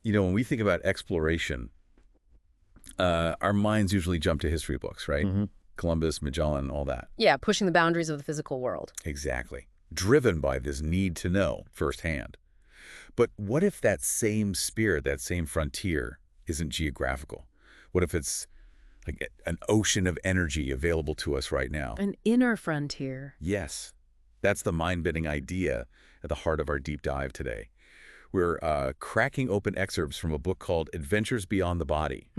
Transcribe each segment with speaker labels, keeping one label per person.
Speaker 1: When we think about exploration, our minds usually jump to history books, right? Columbus, Magellan, all that.
Speaker 2: Yeah, pushing the boundaries of the physical world.
Speaker 1: Exactly. Driven by this need to know firsthand. But what if that same spirit, that same frontier, isn't geographical? What if it's like an ocean of energy available to us right now?
Speaker 2: An inner frontier.
Speaker 1: Yes. That's the mind-bending idea at the heart of our deep dive today. We're cracking open excerpts from a book called Adventures Beyond the Body.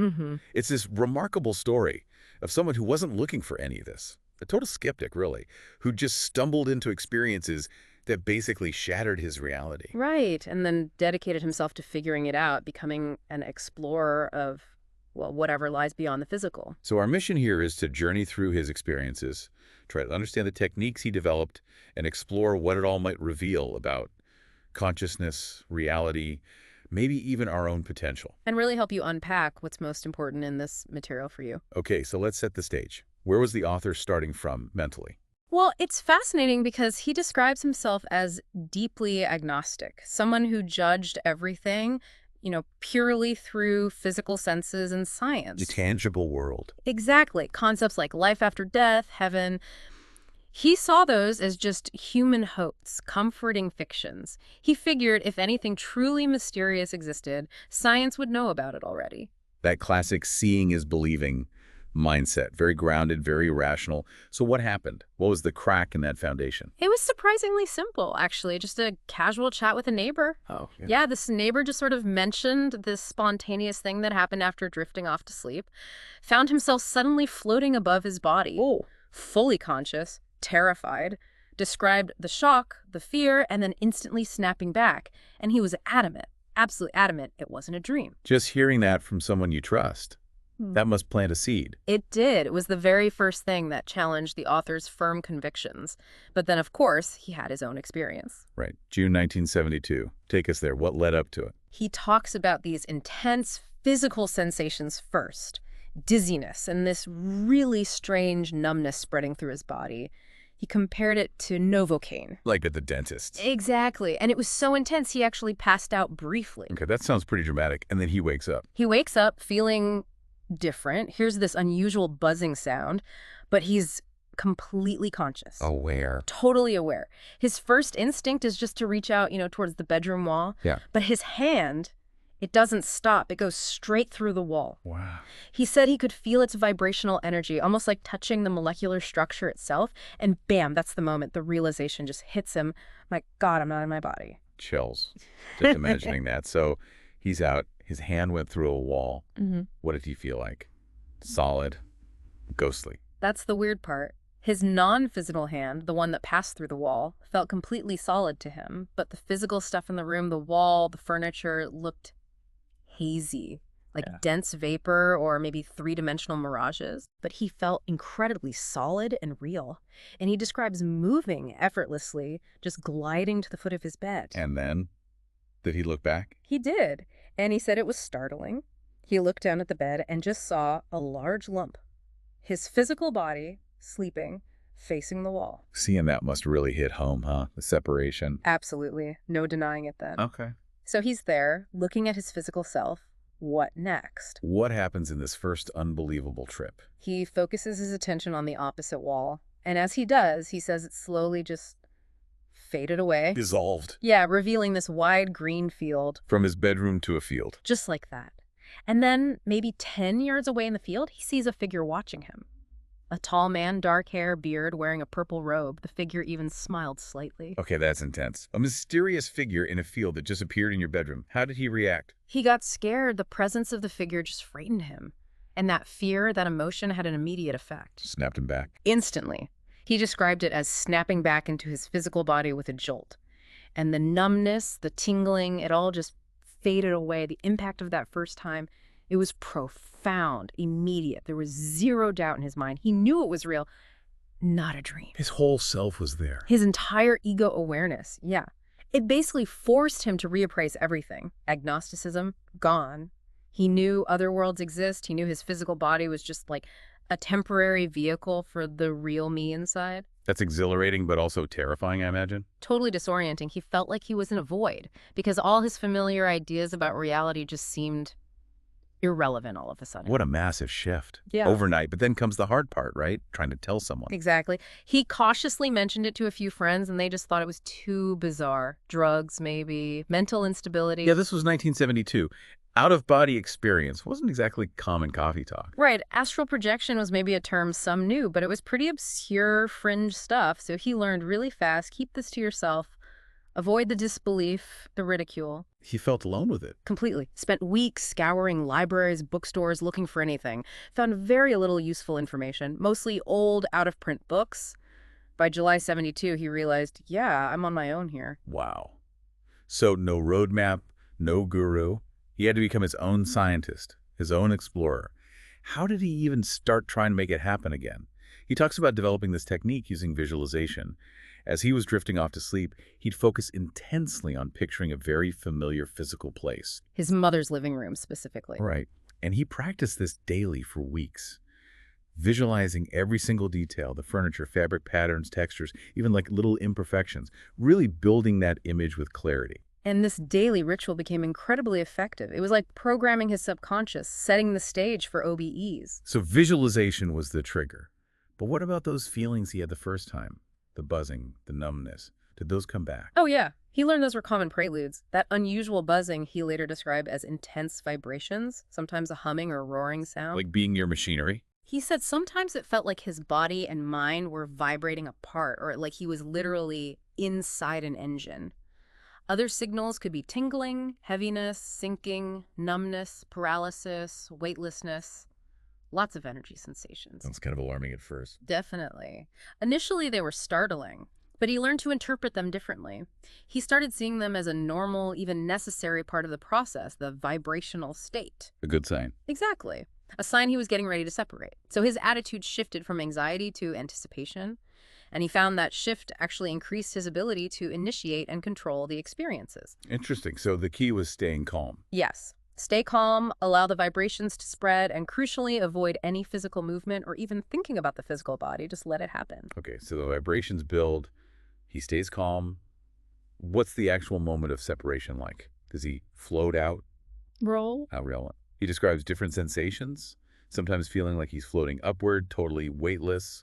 Speaker 1: It's this remarkable story of someone who wasn't looking for any of this, a total skeptic, really, who just stumbled into experiences that basically shattered his reality.
Speaker 2: Right, and then dedicated himself to figuring it out, becoming an explorer of, well, whatever lies beyond the physical.
Speaker 1: So our mission here is to journey through his experiences, try to understand the techniques he developed, and explore what it all might reveal about consciousness, reality, maybe even our own potential.
Speaker 2: And really help you unpack what's most important in this material for you.
Speaker 1: Okay, so let's set the stage. Where was the author starting from mentally?
Speaker 2: Well, it's fascinating because he describes himself as deeply agnostic, someone who judged everything, purely through physical senses and science.
Speaker 1: The tangible world.
Speaker 2: Exactly. Concepts like life after death, heaven. He saw those as just human hopes, comforting fictions. He figured if anything truly mysterious existed, science would know about it already.
Speaker 1: That classic seeing is believing mindset, very grounded, very rational. So what happened? What was the crack in that foundation?
Speaker 2: It was surprisingly simple, actually. Just a casual chat with a neighbor.
Speaker 1: Oh,
Speaker 2: Yeah, this neighbor just sort of mentioned this spontaneous thing that happened after drifting off to sleep. Found himself suddenly floating above his body.
Speaker 1: Oh.
Speaker 2: Fully conscious, terrified. Described the shock, the fear, and then instantly snapping back. And he was adamant, absolutely adamant, it wasn't a dream.
Speaker 1: Just hearing that from someone you trust, that must plant a seed.
Speaker 2: It did. It was the very first thing that challenged the author's firm convictions. But then, of course, he had his own experience.
Speaker 1: Right. June 1972. Take us there. What led up to it?
Speaker 2: He talks about these intense physical sensations first. Dizziness and this really strange numbness spreading through his body. He compared it to Novocaine.
Speaker 1: Like at the dentist.
Speaker 2: Exactly. And it was so intense he actually passed out briefly.
Speaker 1: Okay, that sounds pretty dramatic. And then he wakes up.
Speaker 2: He wakes up feeling different. Here's this unusual buzzing sound, but he's completely conscious.
Speaker 1: Aware.
Speaker 2: Totally aware. His first instinct is just to reach out, towards the bedroom wall.
Speaker 1: Yeah.
Speaker 2: But his hand, it doesn't stop. It goes straight through the wall.
Speaker 1: Wow.
Speaker 2: He said he could feel its vibrational energy, almost like touching the molecular structure itself. And bam, that's the moment the realization just hits him. My God, I'm not in my body.
Speaker 1: Chills. Just imagining that. So he's out. His hand went through a wall. What did he feel like? Solid, ghostly.
Speaker 2: That's the weird part. His non-physical hand, the one that passed through the wall, felt completely solid to him, but the physical stuff in the room, the wall, the furniture, looked hazy, like dense vapor or maybe three-dimensional mirages. But he felt incredibly solid and real. And he describes moving effortlessly, just gliding to the foot of his bed.
Speaker 1: And then, did he look back?
Speaker 2: He did. And he said it was startling. He looked down at the bed and just saw a large lump. His physical body, sleeping, facing the wall.
Speaker 1: Seeing that must really hit home, huh? The separation.
Speaker 2: Absolutely. No denying it then.
Speaker 1: Okay.
Speaker 2: So he's there, looking at his physical self. What next?
Speaker 1: What happens in this first unbelievable trip?
Speaker 2: He focuses his attention on the opposite wall. And as he does, he says it slowly just faded away.
Speaker 1: Dissolved.
Speaker 2: Yeah, revealing this wide green field.
Speaker 1: From his bedroom to a field.
Speaker 2: Just like that. And then, maybe 10 yards away in the field, he sees a figure watching him. A tall man, dark hair, beard, wearing a purple robe. The figure even smiled slightly.
Speaker 1: Okay, that's intense. A mysterious figure in a field that just appeared in your bedroom. How did he react?
Speaker 2: He got scared. The presence of the figure just frightened him. And that fear, that emotion had an immediate effect.
Speaker 1: Snapped him back.
Speaker 2: Instantly. He described it as snapping back into his physical body with a jolt. And the numbness, the tingling, it all just faded away. The impact of that first time, it was profound, immediate. There was zero doubt in his mind. He knew it was real, not a dream.
Speaker 1: His whole self was there.
Speaker 2: His entire ego awareness, yeah. It basically forced him to reappraise everything. Agnosticism, gone. He knew other worlds exist. He knew his physical body was just like a temporary vehicle for the real me inside.
Speaker 1: That's exhilarating, but also terrifying, I imagine.
Speaker 2: Totally disorienting. He felt like he was in a void because all his familiar ideas about reality just seemed irrelevant all of a sudden.
Speaker 1: What a massive shift.
Speaker 2: Yeah.
Speaker 1: Overnight, but then comes the hard part, right? Trying to tell someone.
Speaker 2: Exactly. He cautiously mentioned it to a few friends, and they just thought it was too bizarre. Drugs, maybe, mental instability.
Speaker 1: Yeah, this was 1972. Out-of-body experience wasn't exactly common coffee talk.
Speaker 2: Right. Astral projection was maybe a term some knew, but it was pretty obscure, fringe stuff. So he learned really fast, keep this to yourself, avoid the disbelief, the ridicule.
Speaker 1: He felt alone with it.
Speaker 2: Completely. Spent weeks scouring libraries, bookstores, looking for anything. Found very little useful information, mostly old, out-of-print books. By July 72, he realized, yeah, I'm on my own here.
Speaker 1: Wow. So no roadmap, no guru. He had to become his own scientist, his own explorer. How did he even start trying to make it happen again? He talks about developing this technique using visualization. As he was drifting off to sleep, he'd focus intensely on picturing a very familiar physical place.
Speaker 2: His mother's living room, specifically.
Speaker 1: Right. And he practiced this daily for weeks, visualizing every single detail, the furniture, fabric patterns, textures, even like little imperfections, really building that image with clarity.
Speaker 2: And this daily ritual became incredibly effective. It was like programming his subconscious, setting the stage for OBEs.
Speaker 1: So visualization was the trigger. But what about those feelings he had the first time? The buzzing, the numbness. Did those come back?
Speaker 2: Oh, yeah. He learned those were common preludes. That unusual buzzing he later described as intense vibrations, sometimes a humming or roaring sound.
Speaker 1: Like being your machinery?
Speaker 2: He said sometimes it felt like his body and mind were vibrating apart, or like he was literally inside an engine. Other signals could be tingling, heaviness, sinking, numbness, paralysis, weightlessness. Lots of energy sensations.
Speaker 1: Sounds kind of alarming at first.
Speaker 2: Definitely. Initially, they were startling, but he learned to interpret them differently. He started seeing them as a normal, even necessary part of the process, the vibrational state.
Speaker 1: A good sign.
Speaker 2: Exactly. A sign he was getting ready to separate. So his attitude shifted from anxiety to anticipation, and he found that shift actually increased his ability to initiate and control the experiences.
Speaker 1: Interesting. So the key was staying calm.
Speaker 2: Yes. Stay calm, allow the vibrations to spread, and crucially, avoid any physical movement or even thinking about the physical body. Just let it happen.
Speaker 1: Okay, so the vibrations build. He stays calm. What's the actual moment of separation like? Does he float out?
Speaker 2: Roll.
Speaker 1: How real? He describes different sensations, sometimes feeling like he's floating upward, totally weightless.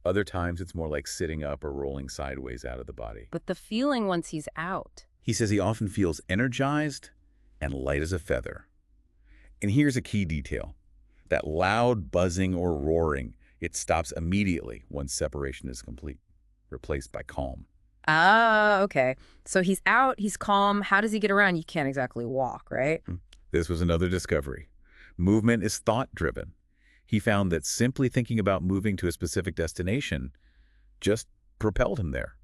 Speaker 1: Other times it's more like sitting up or rolling sideways out of the body.
Speaker 2: But the feeling once he's out.
Speaker 1: He says he often feels energized and light as a feather. And here's a key detail. That loud buzzing or roaring, it stops immediately once separation is complete, replaced by calm.
Speaker 2: Ah, okay. So he's out, he's calm. How does he get around? You can't exactly walk, right?
Speaker 1: This was another discovery. Movement is thought-driven. He found that simply thinking about moving to a specific destination just propelled him there.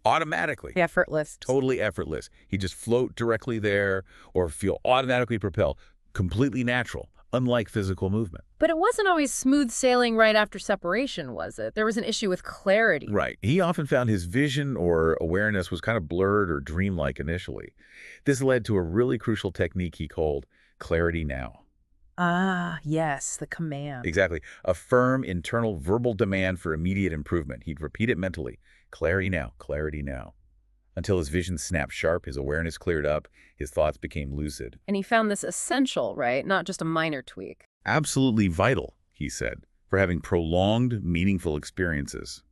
Speaker 1: Automatically.
Speaker 2: Effortless.
Speaker 1: Totally effortless. He'd just float directly there or feel automatically propelled. Completely natural, unlike physical movement.
Speaker 2: But it wasn't always smooth sailing right after separation, was it? There was an issue with clarity.
Speaker 1: Right. He often found his vision or awareness was kind of blurred or dreamlike initially. This led to a really crucial technique he called clarity now.
Speaker 2: Ah, yes, the command.
Speaker 1: Exactly. A firm internal verbal demand for immediate improvement. He'd repeat it mentally. Clarity now, until his vision snapped sharp, his awareness cleared up, his thoughts became lucid.
Speaker 2: And he found this essential, right? Not just a minor tweak.
Speaker 1: Absolutely vital, he said, for having prolonged, meaningful experiences.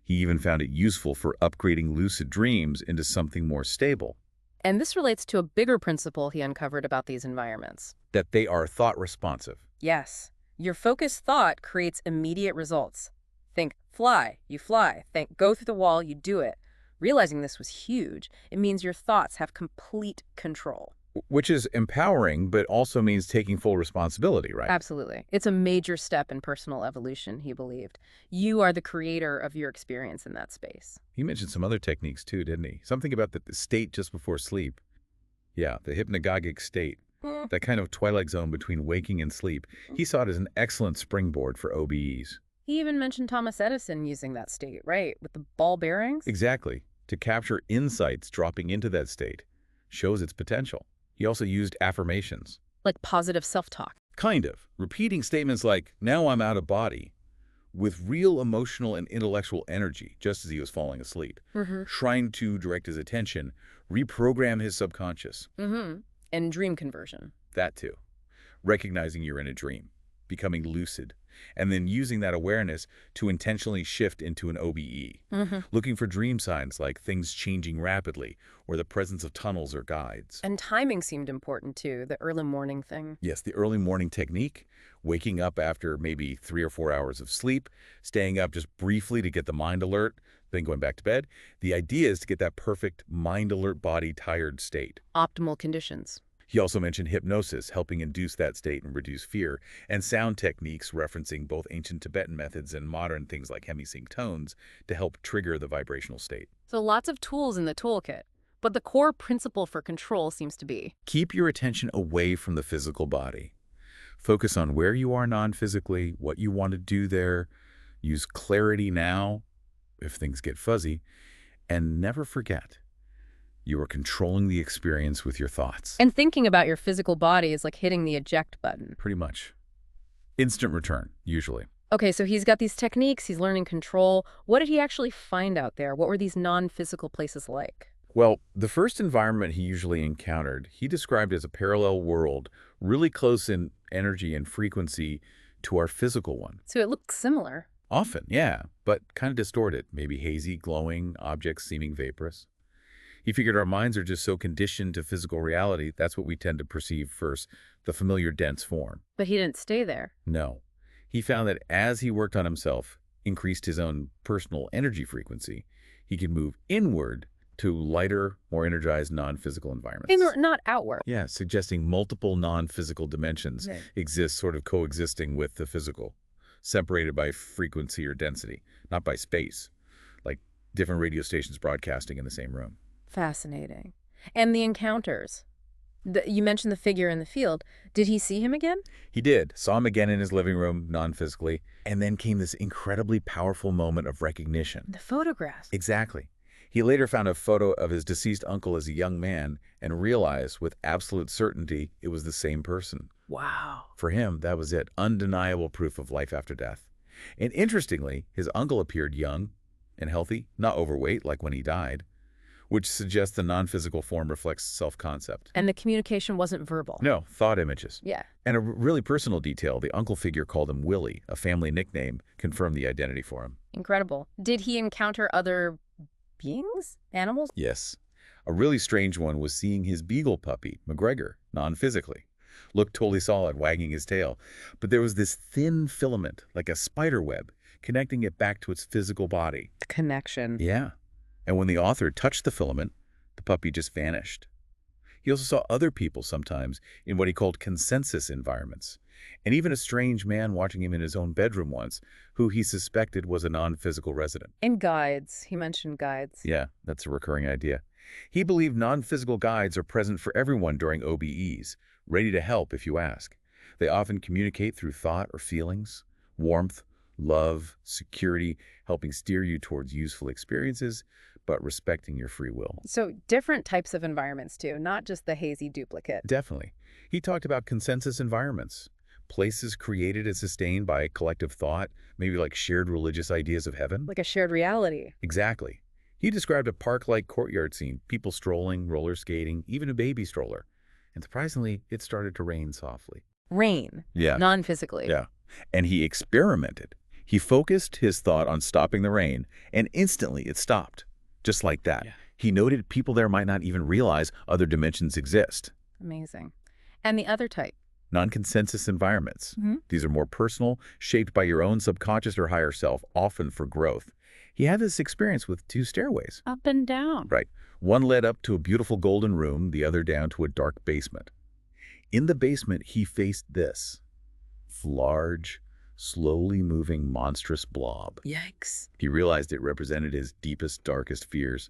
Speaker 1: He even found it useful for upgrading lucid dreams into something more stable.
Speaker 2: And this relates to a bigger principle he uncovered about these environments.
Speaker 1: That they are thought responsive.
Speaker 2: Yes. Your focused thought creates immediate results. Think fly, you fly. Think go through the wall, you do it. Realizing this was huge. It means your thoughts have complete control.
Speaker 1: Which is empowering, but also means taking full responsibility, right?
Speaker 2: Absolutely. It's a major step in personal evolution, he believed. You are the creator of your experience in that space.
Speaker 1: He mentioned some other techniques too, didn't he? Something about the state just before sleep. Yeah, the hypnagogic state. That kind of twilight zone between waking and sleep. He saw it as an excellent springboard for OBEs.
Speaker 2: He even mentioned Thomas Edison using that state, right? With the ball bearings?
Speaker 1: Exactly. To capture insights dropping into that state shows its potential. He also used affirmations.
Speaker 2: Like positive self-talk.
Speaker 1: Kind of. Repeating statements like, now I'm out of body, with real emotional and intellectual energy, just as he was falling asleep, trying to direct his attention, reprogram his subconscious.
Speaker 2: And dream conversion.
Speaker 1: That too. Recognizing you're in a dream, becoming lucid, and then using that awareness to intentionally shift into an OBE, looking for dream signs like things changing rapidly or the presence of tunnels or guides.
Speaker 2: And timing seemed important too, the early morning thing.
Speaker 1: Yes, the early morning technique, waking up after maybe 3 or 4 hours of sleep, staying up just briefly to get the mind alert, then going back to bed. The idea is to get that perfect mind alert body tired state.
Speaker 2: Optimal conditions.
Speaker 1: He also mentioned hypnosis, helping induce that state and reduce fear, and sound techniques referencing both ancient Tibetan methods and modern things like hemisync tones to help trigger the vibrational state.
Speaker 2: So lots of tools in the toolkit, but the core principle for control seems to be
Speaker 1: Keep your attention away from the physical body. Focus on where you are non-physically, what you want to do there. Use clarity now, if things get fuzzy, and never forget, you are controlling the experience with your thoughts.
Speaker 2: And thinking about your physical body is like hitting the eject button.
Speaker 1: Pretty much. Instant return, usually.
Speaker 2: Okay, so he's got these techniques, he's learning control. What did he actually find out there? What were these non-physical places like?
Speaker 1: Well, the first environment he usually encountered, he described as a parallel world, really close in energy and frequency to our physical one.
Speaker 2: So it looks similar.
Speaker 1: Often, yeah, but kind of distorted, maybe hazy, glowing, objects seeming vaporous. He figured our minds are just so conditioned to physical reality, that's what we tend to perceive first, the familiar dense form.
Speaker 2: But he didn't stay there.
Speaker 1: No. He found that as he worked on himself, increased his own personal energy frequency, he could move inward to lighter, more energized non-physical environments.
Speaker 2: Inward, not outward.
Speaker 1: Yeah, suggesting multiple non-physical dimensions exist sort of coexisting with the physical, separated by frequency or density, not by space, like different radio stations broadcasting in the same room.
Speaker 2: Fascinating. And the encounters. You mentioned the figure in the field. Did he see him again?
Speaker 1: He did. Saw him again in his living room, non-physically. And then came this incredibly powerful moment of recognition.
Speaker 2: The photographs.
Speaker 1: Exactly. He later found a photo of his deceased uncle as a young man and realized with absolute certainty it was the same person.
Speaker 2: Wow.
Speaker 1: For him, that was it. Undeniable proof of life after death. And interestingly, his uncle appeared young and healthy, not overweight like when he died, which suggests the non-physical form reflects self-concept.
Speaker 2: And the communication wasn't verbal.
Speaker 1: No, thought images.
Speaker 2: Yeah.
Speaker 1: And a really personal detail, the uncle figure called him Willie, a family nickname, confirmed the identity for him.
Speaker 2: Incredible. Did he encounter other beings? Animals?
Speaker 1: Yes. A really strange one was seeing his beagle puppy, McGregor, non-physically. Looked totally solid, wagging his tail. But there was this thin filament, like a spider web, connecting it back to its physical body.
Speaker 2: The connection.
Speaker 1: Yeah. And when the author touched the filament, the puppy just vanished. He also saw other people sometimes in what he called consensus environments, and even a strange man watching him in his own bedroom once, who he suspected was a non-physical resident.
Speaker 2: And guides. He mentioned guides.
Speaker 1: Yeah, that's a recurring idea. He believed non-physical guides are present for everyone during OBEs, ready to help if you ask. They often communicate through thought or feelings, warmth, love, security, helping steer you towards useful experiences, but respecting your free will.
Speaker 2: So different types of environments too, not just the hazy duplicate.
Speaker 1: Definitely. He talked about consensus environments, places created and sustained by collective thought, maybe like shared religious ideas of heaven.
Speaker 2: Like a shared reality.
Speaker 1: Exactly. He described a park-like courtyard scene, people strolling, roller skating, even a baby stroller. And surprisingly, it started to rain softly.
Speaker 2: Rain.
Speaker 1: Yeah.
Speaker 2: Non-physically.
Speaker 1: Yeah. And he experimented. He focused his thought on stopping the rain, and instantly it stopped. Just like that. Yeah. He noted people there might not even realize other dimensions exist.
Speaker 2: Amazing. And the other type?
Speaker 1: Non-consensus environments. These are more personal, shaped by your own subconscious or higher self, often for growth. He had this experience with 2 stairways.
Speaker 2: Up and down.
Speaker 1: Right. One led up to a beautiful golden room, the other down to a dark basement. In the basement, he faced this large, slowly moving, monstrous blob.
Speaker 2: Yikes.
Speaker 1: He realized it represented his deepest, darkest fears.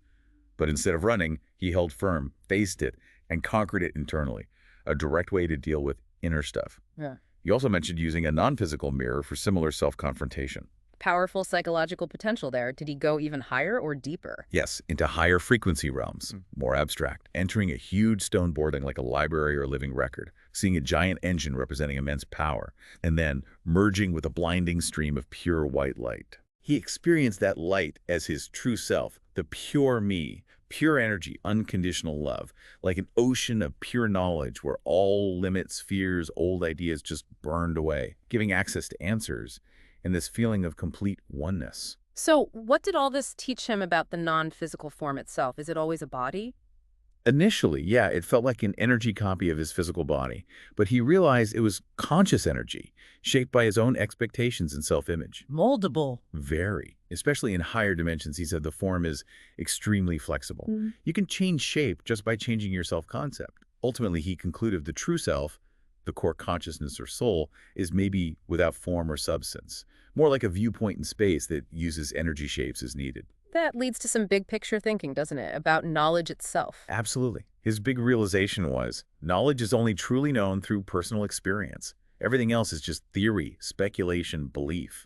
Speaker 1: But instead of running, he held firm, faced it, and conquered it internally, a direct way to deal with inner stuff.
Speaker 2: Yeah.
Speaker 1: He also mentioned using a non-physical mirror for similar self-confrontation.
Speaker 2: Powerful psychological potential there. Did he go even higher or deeper?
Speaker 1: Yes, into higher frequency realms, more abstract, entering a huge stone boarding like a library or living record, seeing a giant engine representing immense power, and then merging with a blinding stream of pure white light. He experienced that light as his true self, the pure me, pure energy, unconditional love, like an ocean of pure knowledge where all limits, fears, old ideas just burned away, giving access to answers and this feeling of complete oneness.
Speaker 2: So what did all this teach him about the non-physical form itself? Is it always a body?
Speaker 1: Initially, yeah, it felt like an energy copy of his physical body, but he realized it was conscious energy, shaped by his own expectations and self-image.
Speaker 2: Moldable.
Speaker 1: Very. Especially in higher dimensions, he said the form is extremely flexible. You can change shape just by changing your self-concept. Ultimately, he concluded the true self, the core consciousness or soul, is maybe without form or substance, more like a viewpoint in space that uses energy shapes as needed.
Speaker 2: That leads to some big picture thinking, doesn't it, about knowledge itself?
Speaker 1: Absolutely. His big realization was, knowledge is only truly known through personal experience. Everything else is just theory, speculation, belief.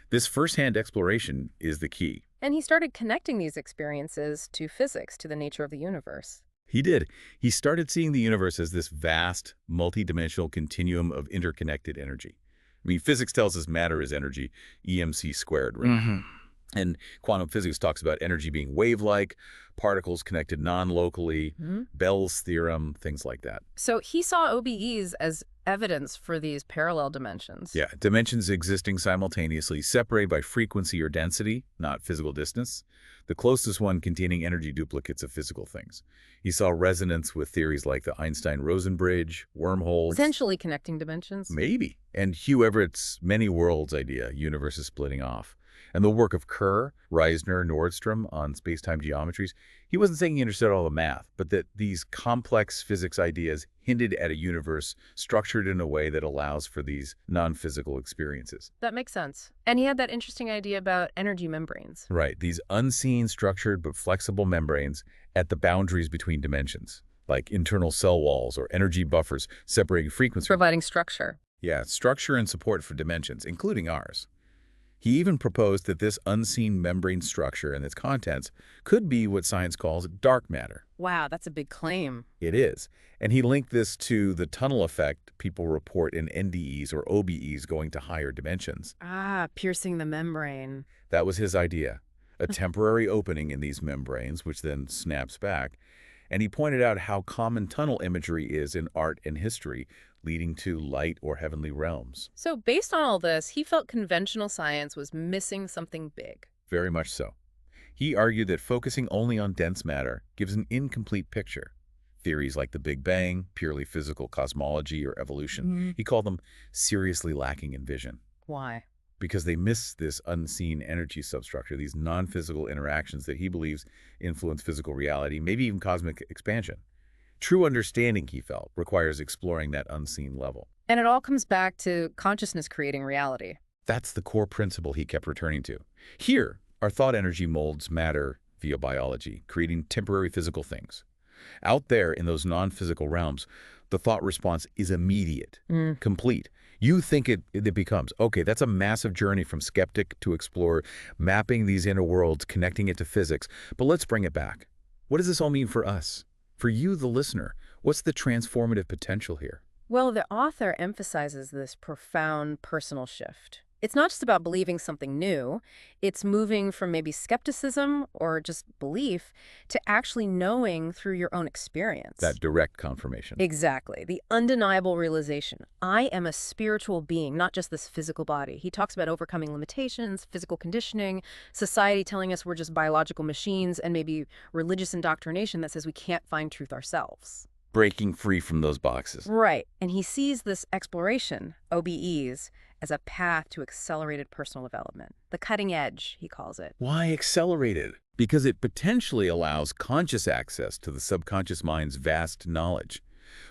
Speaker 1: This first-hand exploration is the key.
Speaker 2: And he started connecting these experiences to physics, to the nature of the universe.
Speaker 1: He did. He started seeing the universe as this vast, multidimensional continuum of interconnected energy. I mean, physics tells us matter is energy, EMC squared, right? And quantum physics talks about energy being wave-like, particles connected non-locally, Bell's theorem, things like that.
Speaker 2: So he saw OBEs as evidence for these parallel dimensions.
Speaker 1: Yeah, dimensions existing simultaneously, separated by frequency or density, not physical distance. The closest one containing energy duplicates of physical things. He saw resonance with theories like the Einstein-Rosen bridge, wormholes.
Speaker 2: Essentially connecting dimensions?
Speaker 1: Maybe. And Hugh Everett's many worlds idea, universes splitting off. And the work of Kerr, Reisner, Nordstrom on space-time geometries, he wasn't saying he understood all the math, but that these complex physics ideas hinted at a universe structured in a way that allows for these non-physical experiences.
Speaker 2: That makes sense. And he had that interesting idea about energy membranes.
Speaker 1: Right, these unseen, structured, but flexible membranes at the boundaries between dimensions, like internal cell walls or energy buffers separating frequency.
Speaker 2: Providing structure.
Speaker 1: Yeah, structure and support for dimensions, including ours. He even proposed that this unseen membrane structure and its contents could be what science calls dark matter.
Speaker 2: Wow, that's a big claim.
Speaker 1: It is. And he linked this to the tunnel effect people report in NDEs or OBEs going to higher dimensions.
Speaker 2: Ah, piercing the membrane.
Speaker 1: That was his idea, a temporary opening in these membranes, which then snaps back. And he pointed out how common tunnel imagery is in art and history, leading to light or heavenly realms.
Speaker 2: So based on all this, he felt conventional science was missing something big.
Speaker 1: Very much so. He argued that focusing only on dense matter gives an incomplete picture. Theories like the Big Bang, purely physical cosmology or evolution, he called them seriously lacking in vision.
Speaker 2: Why?
Speaker 1: Because they miss this unseen energy substructure, these non-physical interactions that he believes influence physical reality, maybe even cosmic expansion. True understanding, he felt, requires exploring that unseen level.
Speaker 2: And it all comes back to consciousness creating reality.
Speaker 1: That's the core principle he kept returning to. Here, our thought energy molds matter via biology, creating temporary physical things. Out there in those non-physical realms, the thought response is immediate, complete. You think it becomes, okay, that's a massive journey from skeptic to explorer, mapping these inner worlds, connecting it to physics. But let's bring it back. What does this all mean for us? For you, the listener, what's the transformative potential here?
Speaker 2: Well, the author emphasizes this profound personal shift. It's not just about believing something new. It's moving from maybe skepticism or just belief to actually knowing through your own experience.
Speaker 1: That direct confirmation.
Speaker 2: Exactly. The undeniable realization. I am a spiritual being, not just this physical body. He talks about overcoming limitations, physical conditioning, society telling us we're just biological machines, and maybe religious indoctrination that says we can't find truth ourselves.
Speaker 1: Breaking free from those boxes.
Speaker 2: Right. And he sees this exploration, OBEs, as a path to accelerated personal development. The cutting edge, he calls it.
Speaker 1: Why accelerated? Because it potentially allows conscious access to the subconscious mind's vast knowledge.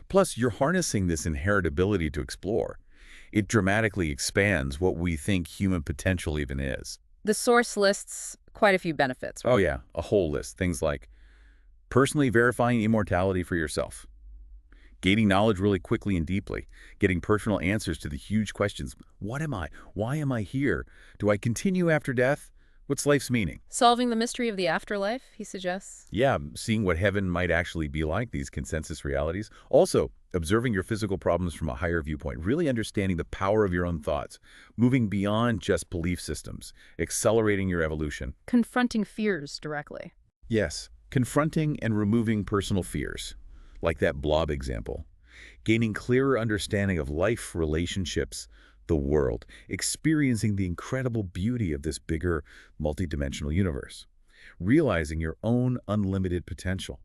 Speaker 1: Plus, you're harnessing this inherent ability to explore. It dramatically expands what we think human potential even is.
Speaker 2: The source lists quite a few benefits. Right?
Speaker 1: Oh yeah, a whole list. Things like personally verifying immortality for yourself, gaining knowledge really quickly and deeply, getting personal answers to the huge questions. What am I? Why am I here? Do I continue after death? What's life's meaning?
Speaker 2: Solving the mystery of the afterlife, he suggests.
Speaker 1: Yeah, seeing what heaven might actually be like, these consensus realities. Also, Observing your physical problems from a higher viewpoint, really understanding the power of your own thoughts, moving beyond just belief systems, accelerating your evolution.
Speaker 2: Confronting fears directly.
Speaker 1: Yes, confronting and removing personal fears, like that blob example. Gaining clearer understanding of life, relationships, the world, experiencing the incredible beauty of this bigger, multidimensional universe. Realizing your own unlimited potential.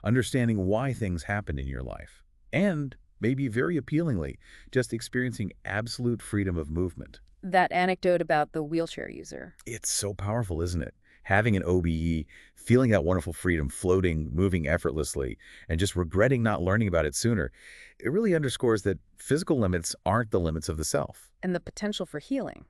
Speaker 1: Understanding why things happen in your life. And, maybe very appealingly, just experiencing absolute freedom of movement.
Speaker 2: That anecdote about the wheelchair user.
Speaker 1: It's so powerful, isn't it? Having an OBE, feeling that wonderful freedom, floating, moving effortlessly, and just regretting not learning about it sooner, it really underscores that physical limits aren't the limits of the self.
Speaker 2: And the potential for healing.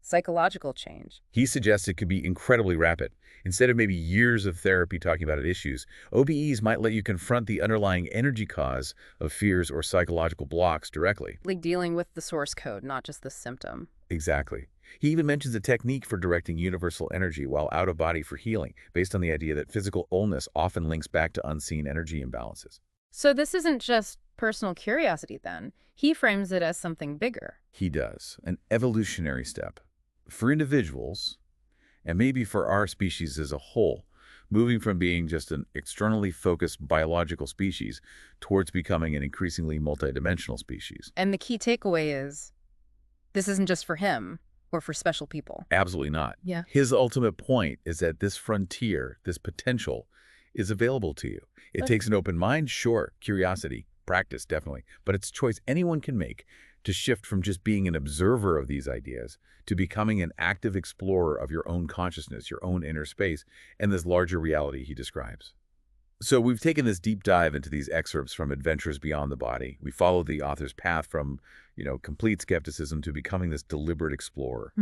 Speaker 2: Psychological change.
Speaker 1: He suggests it could be incredibly rapid. Instead of maybe years of therapy talking about issues, OBEs might let you confront the underlying energy cause of fears or psychological blocks directly.
Speaker 2: Like dealing with the source code, not just the symptom.
Speaker 1: Exactly. He even mentions a technique for directing universal energy while out of body for healing, based on the idea that physical illness often links back to unseen energy imbalances.
Speaker 2: So this isn't just personal curiosity then. He frames it as something bigger.
Speaker 1: He does. An evolutionary step. For individuals, and maybe for our species as a whole, moving from being just an externally focused biological species towards becoming an increasingly multidimensional species.
Speaker 2: And the key takeaway is, this isn't just for him or for special people.
Speaker 1: Absolutely not.
Speaker 2: Yeah.
Speaker 1: His ultimate point is that this frontier, this potential, is available to you. It takes an open mind, sure, curiosity, practice, definitely, but it's a choice anyone can make to shift from just being an observer of these ideas to becoming an active explorer of your own consciousness, your own inner space, and this larger reality he describes. So we've taken this deep dive into these excerpts from Adventures Beyond the Body. We followed the author's path from, complete skepticism to becoming this deliberate explorer.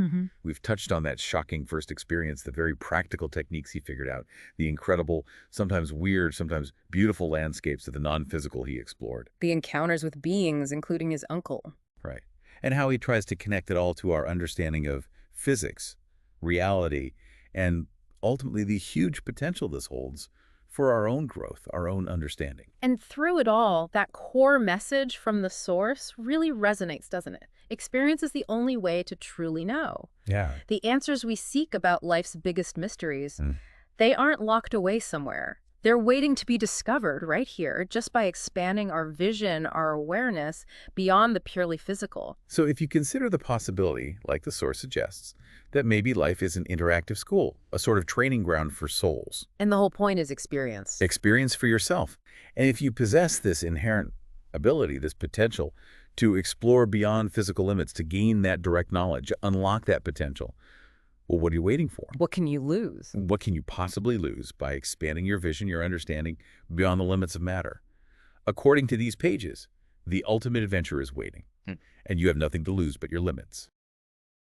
Speaker 1: We've touched on that shocking first experience, the very practical techniques he figured out, the incredible, sometimes weird, sometimes beautiful landscapes of the non-physical he explored.
Speaker 2: The encounters with beings, including his uncle.
Speaker 1: Right. And how he tries to connect it all to our understanding of physics, reality, and ultimately the huge potential this holds for our own growth, our own understanding.
Speaker 2: And through it all, that core message from the source really resonates, doesn't it? Experience is the only way to truly know.
Speaker 1: Yeah.
Speaker 2: The answers we seek about life's biggest mysteries, they aren't locked away somewhere. They're waiting to be discovered right here, just by expanding our vision, our awareness, beyond the purely physical.
Speaker 1: So if you consider the possibility, like the source suggests, that maybe life is an interactive school, a sort of training ground for souls.
Speaker 2: And the whole point is experience.
Speaker 1: Experience for yourself. And if you possess this inherent ability, this potential, to explore beyond physical limits, to gain that direct knowledge, unlock that potential, well, what are you waiting for?
Speaker 2: What can you lose?
Speaker 1: What can you possibly lose by expanding your vision, your understanding, beyond the limits of matter? According to these pages, the ultimate adventure is waiting, and you have nothing to lose but your limits.